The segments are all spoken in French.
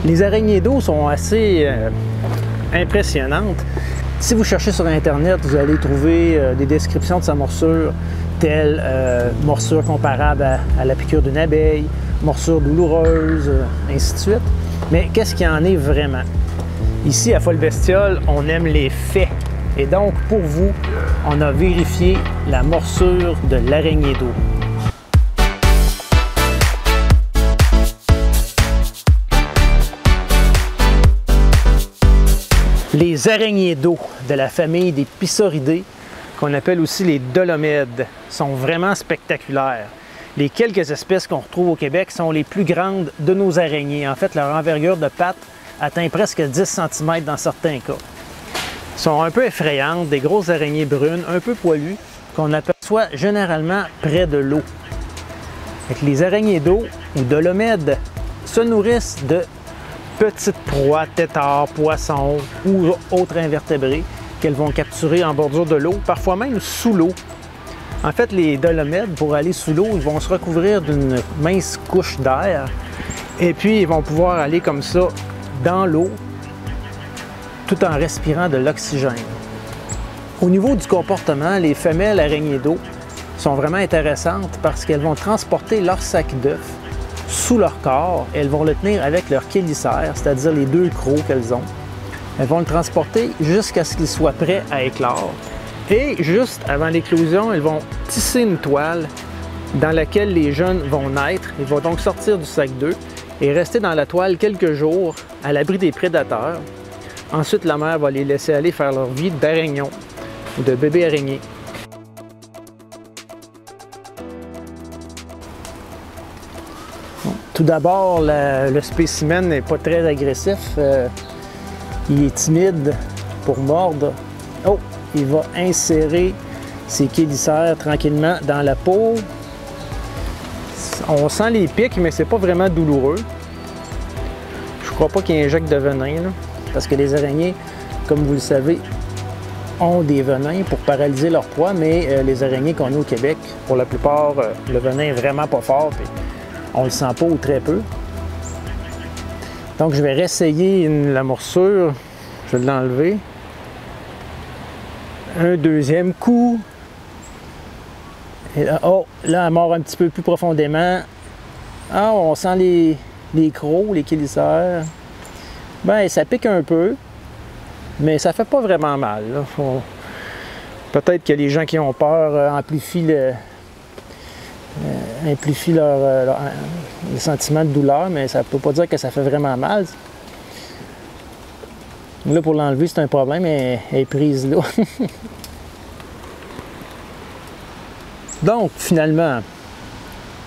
Les araignées d'eau sont assez impressionnantes. Si vous cherchez sur Internet, vous allez trouver des descriptions de sa morsure, telle morsure comparable à la piqûre d'une abeille, morsure douloureuse, ainsi de suite. Mais qu'est-ce qu'il y en est vraiment? Ici, à Folle Bestiole, on aime les faits. Et donc, pour vous, on a vérifié la morsure de l'araignée d'eau. Les araignées d'eau de la famille des Pisauridés, qu'on appelle aussi les dolomèdes, sont vraiment spectaculaires. Les quelques espèces qu'on retrouve au Québec sont les plus grandes de nos araignées. En fait, leur envergure de pattes atteint presque 10 cm dans certains cas. Elles sont un peu effrayantes, des grosses araignées brunes, un peu poilues, qu'on aperçoit généralement près de l'eau. Les araignées d'eau ou dolomèdes se nourrissent de petites proies, têtards, poissons ou autres invertébrés qu'elles vont capturer en bordure de l'eau, parfois même sous l'eau. En fait, les dolomèdes, pour aller sous l'eau, ils vont se recouvrir d'une mince couche d'air et puis ils vont pouvoir aller comme ça dans l'eau tout en respirant de l'oxygène. Au niveau du comportement, les femelles araignées d'eau sont vraiment intéressantes parce qu'elles vont transporter leur sac d'œufs sous leur corps et elles vont le tenir avec leur chélicère, c'est-à-dire les deux crocs qu'elles ont. Elles vont le transporter jusqu'à ce qu'il soit prêt à éclore. Et juste avant l'éclosion, elles vont tisser une toile dans laquelle les jeunes vont naître. Ils vont donc sortir du sac d'œufs et rester dans la toile quelques jours à l'abri des prédateurs. Ensuite, la mère va les laisser aller faire leur vie d'araignon ou de bébé araignée. Tout d'abord, le spécimen n'est pas très agressif. Il est timide pour mordre. Oh! Il va insérer ses chélicères tranquillement dans la peau. On sent les pics, mais c'est pas vraiment douloureux. Je crois pas qu'il injecte de venin, là, parce que les araignées, comme vous le savez, ont des venins pour paralyser leur proie, mais les araignées qu'on a au Québec, pour la plupart, le venin est vraiment pas fort. Puis on le sent pas ou très peu. Donc je vais réessayer la morsure. Je vais l'enlever. Un deuxième coup. Et là, oh, là, elle mord un petit peu plus profondément. Ah, on sent les crocs, les chélicères. Ben, ça pique un peu, mais ça fait pas vraiment mal. Peut-être que les gens qui ont peur amplifient le sentiment de douleur, mais ça ne peut pas dire que ça fait vraiment mal. Là, pour l'enlever, c'est un problème, elle est prise là. Donc, finalement,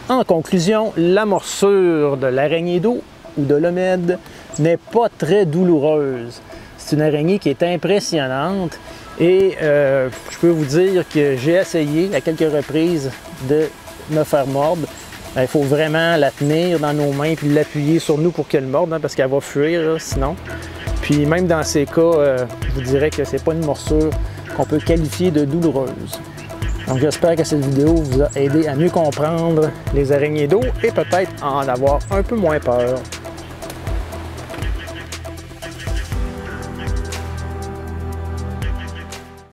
en conclusion, la morsure de l'araignée d'eau ou de dolomède n'est pas très douloureuse. C'est une araignée qui est impressionnante et je peux vous dire que j'ai essayé à quelques reprises de me faire mordre. Il faut vraiment la tenir dans nos mains puis l'appuyer sur nous pour qu'elle morde, hein, parce qu'elle va fuir là, sinon. Puis même dans ces cas, je vous dirais que c'est pas une morsure qu'on peut qualifier de douloureuse. Donc j'espère que cette vidéo vous a aidé à mieux comprendre les araignées d'eau et peut-être en avoir un peu moins peur.